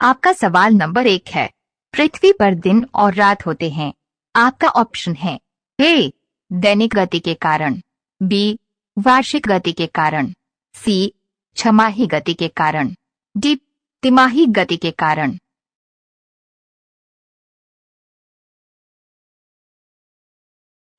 आपका सवाल नंबर 1 है, पृथ्वी पर दिन और रात होते हैं। आपका ऑप्शन है ए दैनिक गति के कारण, बी वार्षिक गति के कारण, सी छमाही गति के कारण, डी तिमाही गति के कारण।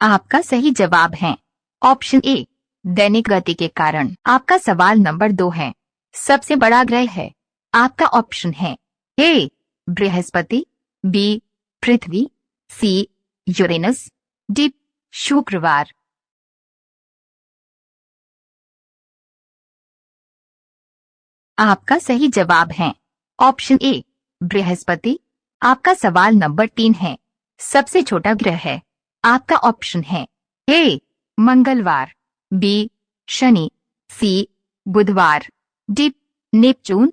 आपका सही जवाब है ऑप्शन ए दैनिक गति के कारण। आपका सवाल नंबर 2 है, सबसे बड़ा ग्रह है। आपका ऑप्शन है ए बृहस्पति, बी पृथ्वी, सी यूरेनस, डी शुक्रवार। आपका सही जवाब है ऑप्शन ए बृहस्पति। आपका सवाल नंबर 3 है, सबसे छोटा ग्रह है। आपका ऑप्शन है ए मंगलवार, बी शनि, सी बुधवार, डी नेपच्यून।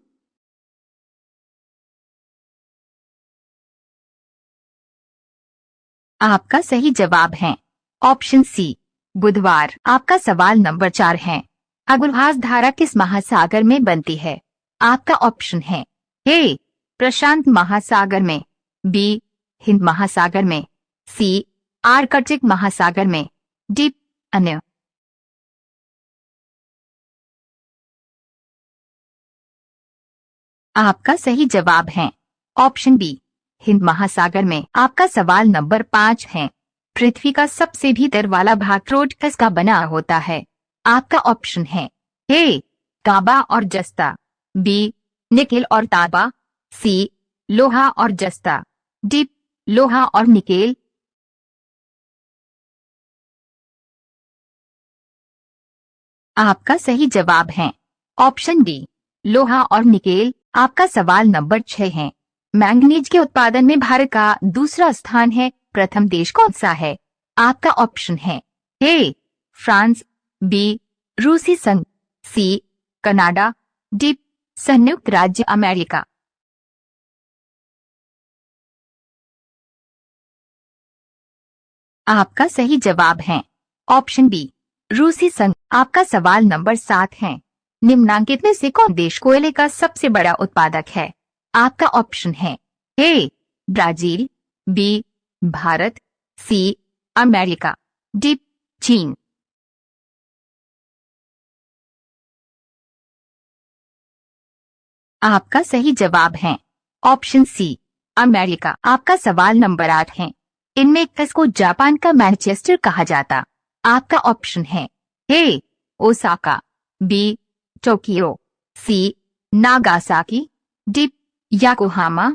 आपका सही जवाब है ऑप्शन सी बुधवार। आपका सवाल नंबर 4 है, अगुलहास धारा किस महासागर में बनती है? आपका ऑप्शन है ए प्रशांत महासागर में, बी हिंद महासागर में, सी आर्कटिक महासागर में, डी अन्य। आपका सही जवाब है ऑप्शन बी हिंद महासागर में। आपका सवाल नंबर 5 है, पृथ्वी का सबसे भीतर वाला भाग ट्रोटिकस का बना होता है। आपका ऑप्शन है ए तांबा और जस्ता, बी निकेल और तांबा, सी लोहा और जस्ता, डी लोहा और निकेल। आपका सही जवाब है ऑप्शन डी लोहा और निकेल। आपका सवाल नंबर 6 है, मैंगनीज के उत्पादन में भारत का दूसरा स्थान है, प्रथम देश कौन सा है? आपका ऑप्शन है ए फ्रांस, बी रूसी संघ, सी कनाडा, डी संयुक्त राज्य अमेरिका। आपका सही जवाब है ऑप्शन बी रूसी संघ। आपका सवाल नंबर 7 है, निम्नांकित में से कौन देश कोयले का सबसे बड़ा उत्पादक है? आपका ऑप्शन है A Brazil, B Bharat, C America, D चीन। आपका सही जवाब है ऑप्शन सी अमेरिका। आपका सवाल नंबर 8 है, इनमें किसको जापान का मैनचेस्टर कहा जाता? आपका ऑप्शन है ए ओसाका, बी टोक्यो, सी नागासाकी, डी याकोहामा।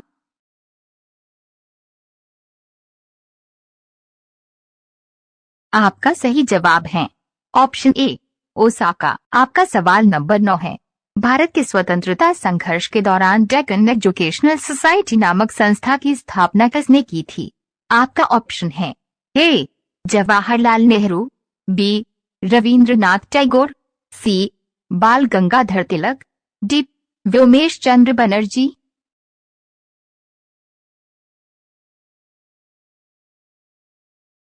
आपका सही जवाब है ऑप्शन ए ओसाका। आपका सवाल नंबर 9 है, भारत के स्वतंत्रता संघर्ष के दौरान डेक्कन एजुकेशनल सोसाइटी नामक संस्था की स्थापना किसने की थी? आपका ऑप्शन है ए जवाहरलाल नेहरू, बी रविंद्रनाथ टैगोर, सी बाल गंगाधर तिलक, डी व्योमेश चंद्र बनर्जी।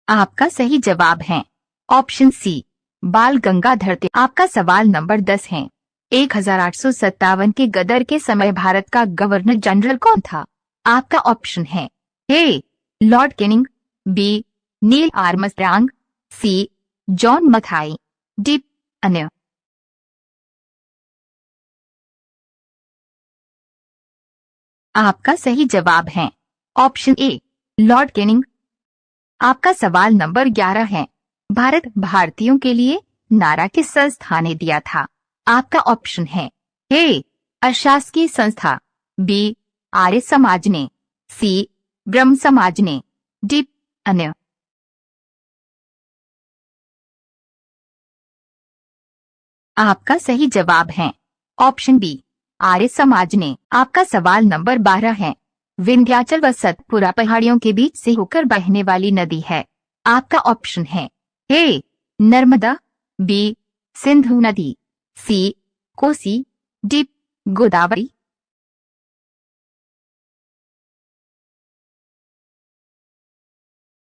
आपका सही जवाब है ऑप्शन सी बाल गंगाधर तिलक। आपका सवाल नंबर 10 है, 1857 के गदर के समय भारत का गवर्नर जनरल कौन था? आपका ऑप्शन है A lord Canning, B Neil Armstrong, C John Mathai, D अन्य। आपका सही जवाब है ऑप्शन ए लॉर्ड कैनिंग। आपका सवाल नंबर 11 है, भारत भारतीयों के लिए नारा किस संस्था ने दिया था? आपका ऑप्शन है ए अशासकीय संस्था, बी आर्य समाज ने, सी ब्रह्म समाज ने, डी अन्य। आपका सही जवाब है ऑप्शन बी आर्य समाज ने। आपका सवाल नंबर 12 है, विंध्याचल व सतपुरा पहाड़ियों के बीच से होकर बहने वाली नदी है। आपका ऑप्शन है ए नर्मदा, बी सिंधु नदी, सी कोसी, डी गोदावरी।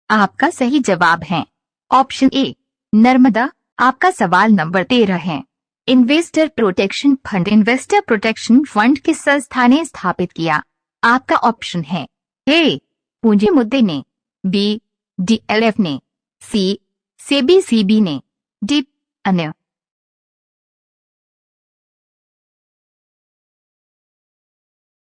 आपका सही जवाब है ऑप्शन ए नर्मदा। आपका सवाल नंबर 13 है, इन्वेस्टर प्रोटेक्शन फंड किस संस्था ने स्थापित किया? आपका ऑप्शन है ए पूंजी मुद्दे ने, बी डीएलएफ ने, सी सेबी सीबी ने, डी अन्य।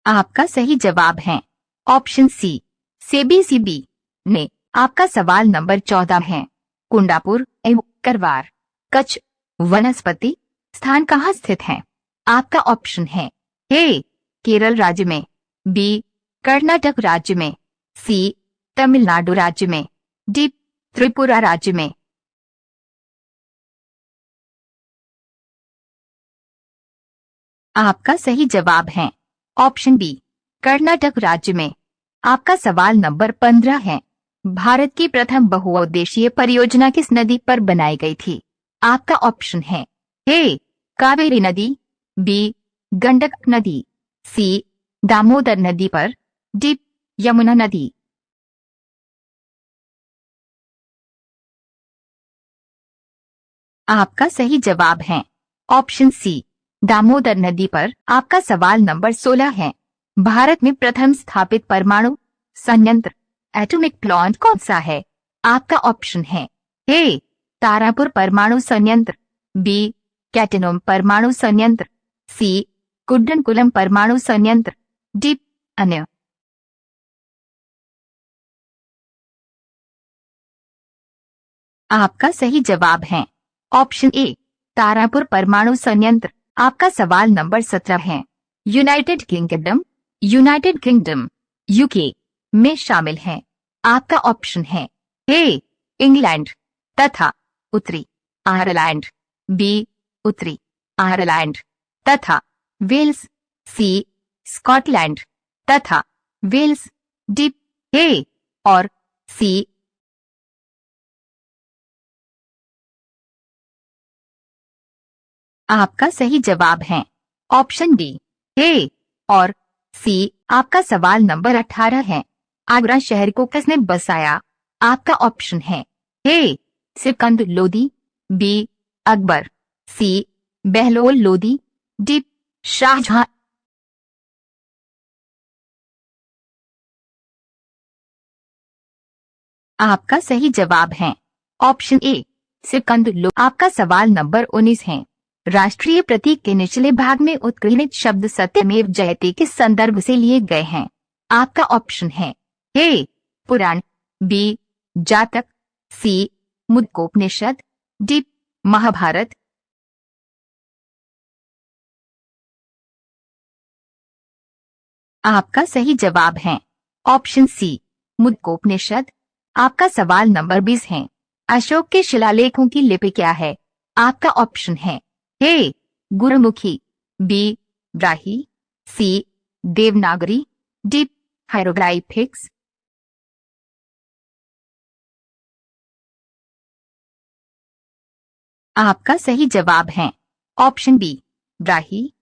आपका सही जवाब है ऑप्शन सी सेबी सीबी ने। आपका सवाल नंबर 14 है। कुंडापुर एवं करवार कच्छ वनस्पति स्थान कहाँ स्थित है? आपका ऑप्शन है ए केरल राज्य में, बी कर्नाटक राज्य में, सी तमिलनाडु राज्य में, डी त्रिपुरा राज्य में। आपका सही जवाब है ऑप्शन बी कर्नाटक राज्य में। आपका सवाल नंबर 15 है। भारत की प्रथम बहुउद्देशीय परियोजना किस नदी पर बनाई गई थी? आपका ऑप्शन है ए कावेरी नदी, बी गंडक नदी, सी दामोदर नदी पर, डी यमुना नदी। आपका सही जवाब है ऑप्शन सी दामोदर नदी पर। आपका सवाल नंबर 16 है। भारत में प्रथम स्थापित परमाणु संयंत्र एटॉमिक प्लांट कौन सा है? आपका ऑप्शन है ए तारापुर परमाणु संयंत्र, बी कैटेनोम परमाणु संयंत्र, सी कुड्डनकुलम परमाणु संयंत्र, डी अन्य। आपका सही जवाब है ऑप्शन ए तारापुर परमाणु संयंत्र। आपका सवाल नंबर 17 है। यूनाइटेड किंगडम यूके में शामिल है। आपका ऑप्शन है ए इंग्लैंड तथा उत्तरी आयरलैंड, बी उत्तरी आयरलैंड तथा वेल्स, सी स्कॉटलैंड तथा वेल्स, डी ए और सी। आपका सही जवाब है ऑप्शन डी ए और सी। आपका सवाल नंबर 18 है। आगरा शहर को किसने बसाया? आपका ऑप्शन है ए सिकंदर लोदी, बी अकबर, सी बहलोल लोदी, डी शाहजहां। आपका सही जवाब है ऑप्शन ए सिकंदर लोदी। आपका सवाल नंबर 19 है। राष्ट्रीय प्रतीक के निचले भाग में उत्कीर्णित शब्द सत्यमेव जयते के संदर्भ से लिए गए हैं। आपका ऑप्शन है ए पुराण, बी जातक, सी मुद्गोपनिषद, डी महाभारत। आपका सही जवाब है ऑप्शन सी मुद्गोपनिषद। आपका सवाल नंबर 20 है। अशोक के शिलालेखों की लिपि क्या है? आपका ऑप्शन है ए गुरुमुखी, बी ब्राही, सी देवनागरी, डी हायरोग्लाइफिक्स। आपका सही जवाब है ऑप्शन बी ब्राही।